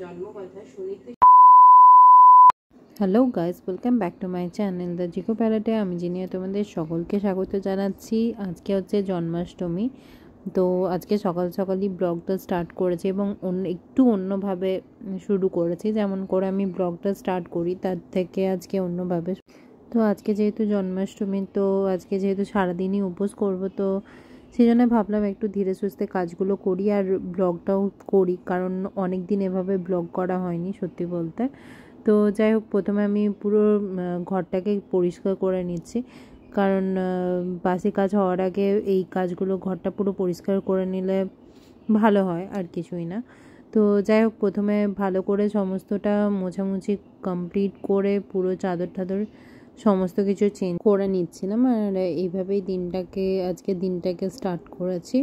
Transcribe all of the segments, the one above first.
জন্মকথা শুনিতে। Hello guys, welcome back to my channel the জিকো প্যালেটে। আমি জিনিয়া তোমাদের সকলকে স্বাগত জানাচ্ছি। আজকে হচ্ছে জন্মাষ্টমী, তো আজকে সকাল সকালই ব্লগটা স্টার্ট করেছি এবং একটু অন্যভাবে শুরু করেছি। যেমন করে আমি ব্লগটা স্টার্ট করি তার থেকে আজকে অন্যভাবে। তো আজকে যেহেতু জন্মাষ্টমী, তো আজকে যেহেতু সারাদিনই উপোস করব, তো সেই জন্য ভাবলাম একটু ধীরে সুস্থে কাজগুলো করি আর ব্লগটাও করি, কারণ অনেক দিন এভাবে ব্লগ করা হয়নি সত্যি বলতে। তো যাই হোক, প্রথমে আমি পুরো ঘরটাকে পরিষ্কার করে নিচ্ছি, কারণ বাসি কাজ হওয়ার আগে এই কাজগুলো ঘরটা পুরো পরিষ্কার করে নিলে ভালো হয়, আর কিছুই না। তো যাই হোক, প্রথমে ভালো করে সমস্তটা মোছামুছি কমপ্লিট করে পুরো চাদর টাদর সমস্ত কিছু চেঞ্জ করে নিচ্ছিলাম, আর এইভাবেই আজকে দিনটাকে স্টার্ট করেছি।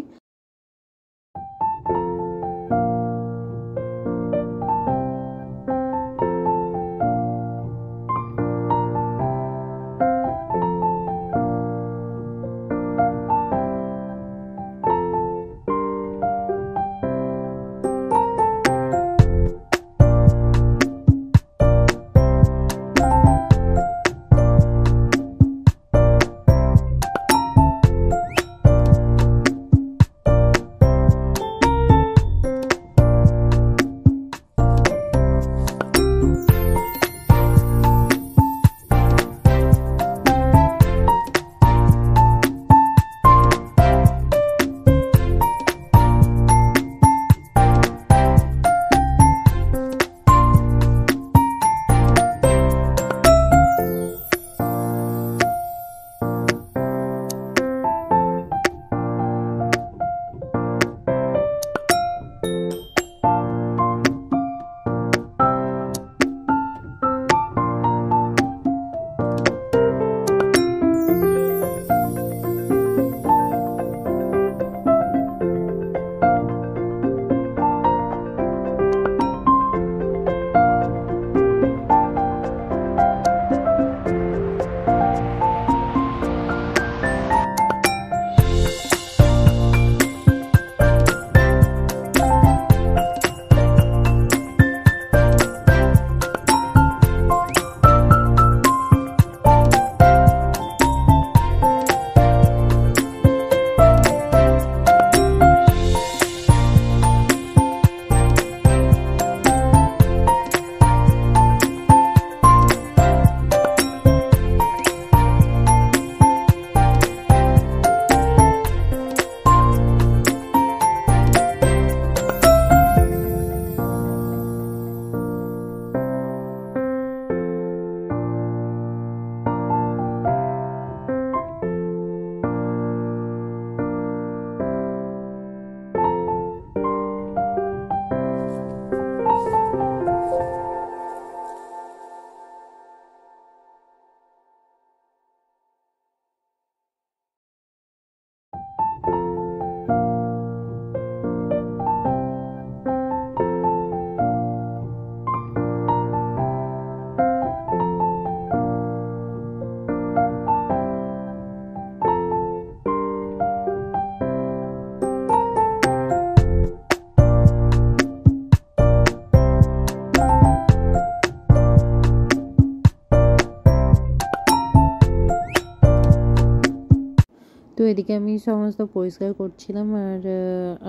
তো এদিকে আমি সমস্ত পরিষ্কার করছিলাম, আর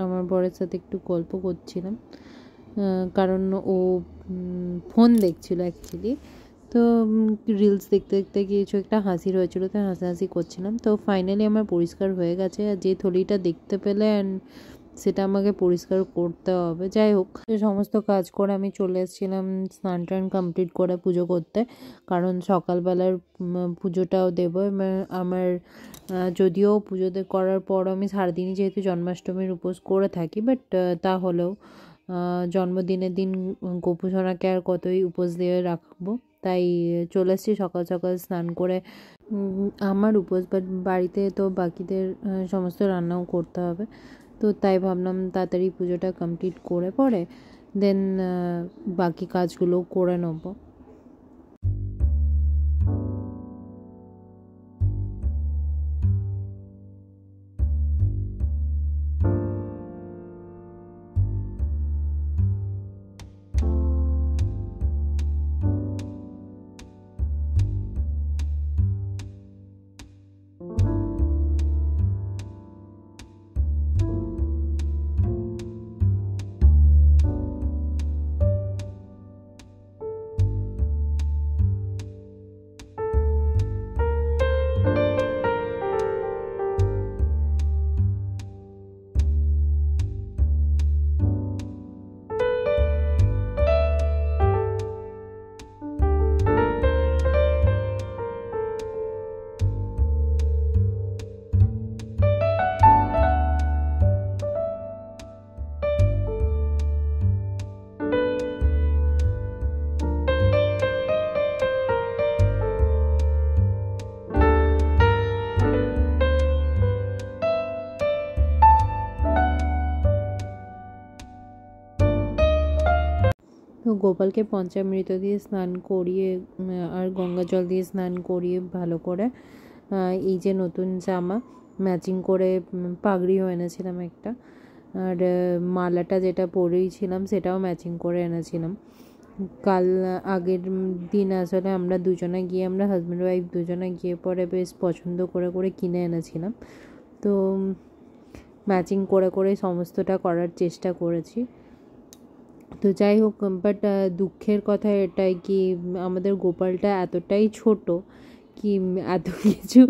আমার বরের সাথে একটু গল্প করছিলাম, কারণ ও ফোন দেখছিল অ্যাকচুয়ালি। তো রিলস দেখতে দেখতে কিছু একটা হাসির হয়েছিল, তো হাসাহাসি করছিলাম। তো ফাইনালি আমার পরিষ্কার হয়ে গেছে, আর যে থলিটা দেখতে পেলে অ্যান্ড সেটা আমাকে পরিষ্কার করতে হবে। যাই হোক, সমস্ত কাজ করে আমি চলে এসেছিলাম স্নান টান কমপ্লিট করে পুজো করতে, কারণ সকালবেলার পুজোটাও দেবো। আমার যদিও পুজো করার পর আমি সারাদিনই যেহেতু জন্মাষ্টমীর উপোস করে থাকি, বাট তাহলেও জন্মদিনের দিন গোপু সোনাকে আর কতই উপোস দিয়ে রাখবো, তাই চলে এসেছি সকাল সকাল স্নান করে। আমার উপোস, বাট বাড়িতে তো বাকিদের সমস্ত রান্নাও করতে হবে, তো তাই ভাবলাম তাড়াতাড়ি পুজোটা কমপ্লিট করে পরে দেন বাকি কাজগুলো করে নেবো। গোপালকে পঞ্চামৃত দিয়ে স্নান করিয়ে আর গঙ্গা জল দিয়ে স্নান করিয়ে ভালো করে এই যে নতুন জামা ম্যাচিং করে পাগড়িও এনেছিলাম একটা, আর মালাটা যেটা পরেইছিলাম সেটাও ম্যাচিং করে এনেছিলাম। কাল আগের দিন আসলে আমরা দুজনে গিয়ে, আমরা হাজব্যান্ড ওয়াইফ দুজনে গিয়ে পরে বেশ পছন্দ করে করে কিনে এনেছিলাম। তো ম্যাচিং করে করে সমস্তটা করার চেষ্টা করেছি। তো যাই হোক, বাট দুঃখের কথা এটাই কি আমাদের গোপালটা এতটাই ছোট কি এত কিছু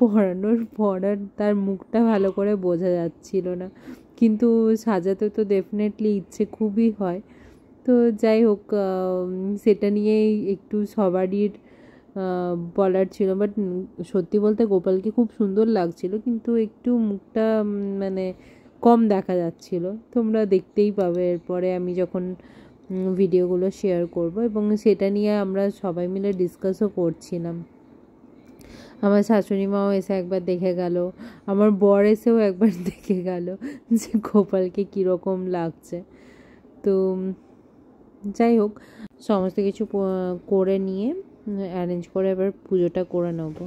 পরানোর পর আর তার মুখটা ভালো করে বোঝা যাচ্ছিল না, কিন্তু সাজাতে তো ডেফিনেটলি ইচ্ছে খুবই হয়। তো যাই হোক, সেটা নিয়েই একটু সবারই বলার ছিল। বাট সত্যি বলতে গোপালকে খুব সুন্দর লাগছিল, কিন্তু একটু মুখটা মানে কম দেখা যাচ্ছিল। তোমরা দেখতেই পাবে এরপরে আমি যখন ভিডিওগুলো শেয়ার করব, এবং সেটা নিয়ে আমরা সবাই মিলে ডিসকাসও করছিলাম। আমার শাশুড়ি মাও এসে একবার দেখে গেল, আমার বর এসেও একবার দেখে গেল যে গোপালকে কীরকম লাগছে। তো যাই হোক, সমস্ত কিছু করে নিয়ে অ্যারেঞ্জ করে এবার পুজোটা করে নেবো।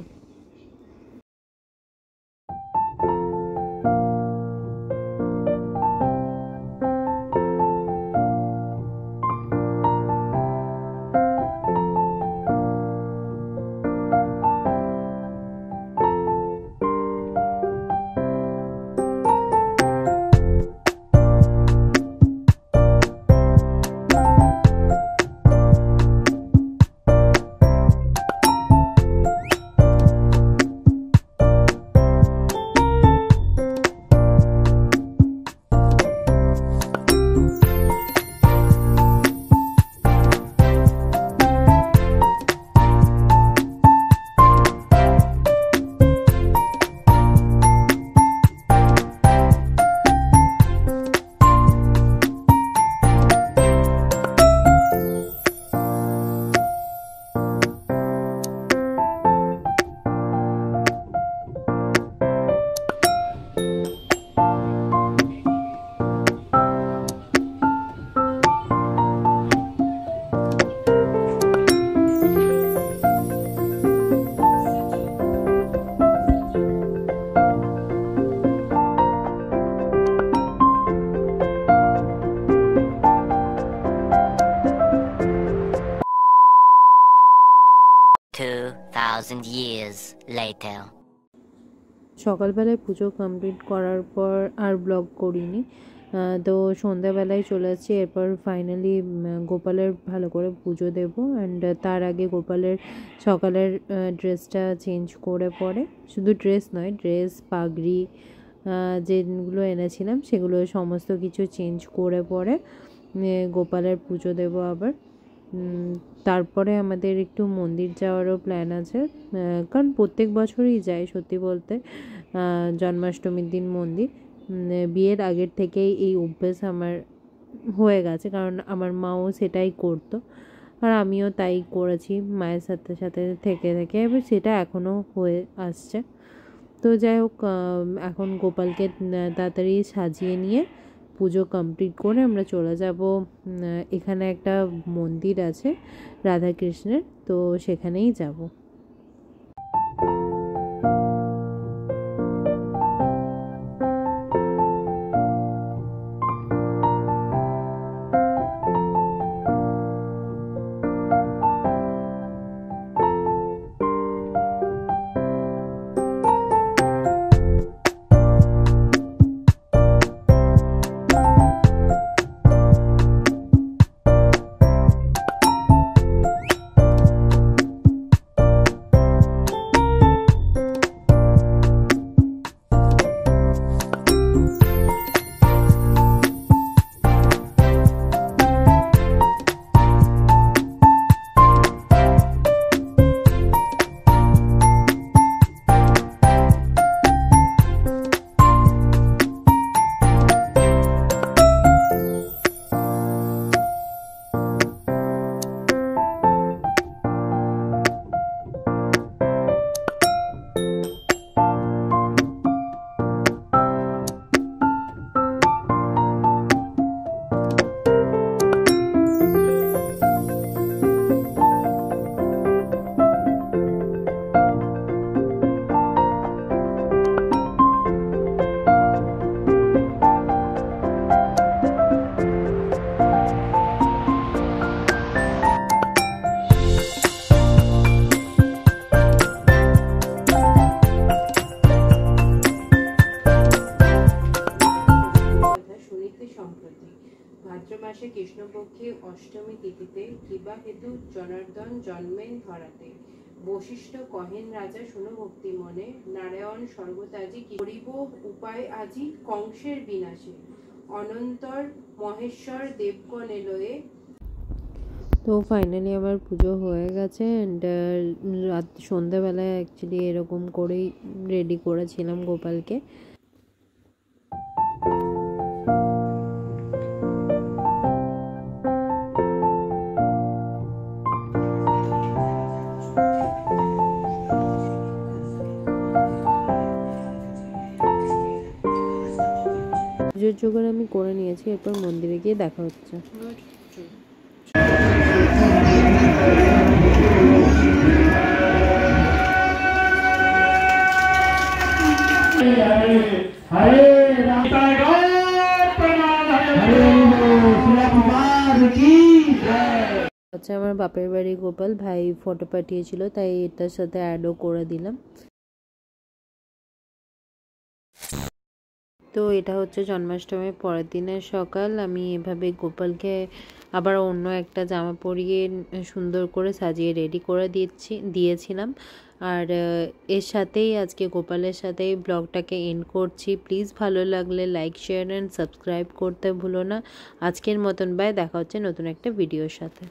সকালবেলায় পুজো কমপ্লিট করার পর আর ব্লগ করিনি, তো সন্ধ্যাবেলায় চলে যাচ্ছি। এরপর ফাইনালি গোপালের ভালো করে পুজো দেবো। অ্যান্ড তার আগে গোপালের সকালের ড্রেসটা চেঞ্জ করে পরে, শুধু ড্রেস নয়, ড্রেস পাগড়ি যেগুলো এনেছিলাম সেগুলো সমস্ত কিছু চেঞ্জ করে পরে গোপালের পুজো দেবো আবার। তারপরে আমাদের একটু মন্দির যাওয়ারও প্ল্যান আছে, কারণ প্রত্যেক বছরই যাই সত্যি বলতে জন্মাষ্টমীর দিন মন্দির। বিয়ের আগের থেকেই এই অভ্যেস আমার হয়ে গেছে, কারণ আমার মাও সেটাই করতো আর আমিও তাই করেছি মায়ের সাথে সাথে থেকে থেকে, এবার সেটা এখনও হয়ে আসছে। তো যাই হোক, এখন গোপালকে তাড়াতাড়ি সাজিয়ে নিয়ে পুজো কমপ্লিট করে আমরা চলে যাব। এখানে একটা মন্দির আছে রাধাকৃষ্ণের, তো সেখানেই যাব। অষ্টমী তিথিতে কিবা হেতু জনার্দন জন্মেন ধরাতে। বশিষ্ঠ কহেন রাজা শুনো ভক্তি মনে, নারায়ণ সর্বতাজি কি করিব উপায় আজি কংসের বিনাশে। অনন্তর মহেশ্বর দেবগণ এলোয়ে। তো ফাইনালি আমার পুজো হয়ে গেছে অ্যান্ড রাত সন্ধ্যাবেলায় অ্যাকচুয়ালি এরকম করেই রেডি করেছিলাম গোপালকে। পুজোর জোগাড় আমি করে নিয়েছি, এরপর মন্দিরে গিয়ে দেখা হচ্ছে। আচ্ছা, আমার বাপের বাড়ি গোপাল, ভাই ফটো পাঠিয়েছিল তাই এটার সাথে অ্যাডও করে দিলাম। তো এটা হচ্ছে জন্মাষ্টমীর পরের দিনের সকাল। আমি এভাবে গোপালকে আবার অন্য একটা জামা পরিয়ে সুন্দর করে সাজিয়ে রেডি করে দিয়েছিলাম। আর এর সাথেই আজকে গোপালের সাথেই ব্লগটাকে এন্ড করছি। প্লিজ ভালো লাগলে লাইক, শেয়ার অ্যান্ড সাবস্ক্রাইব করতে ভুলো না। আজকের মতন বাই, দেখা হচ্ছে নতুন একটা ভিডিওর সাথে।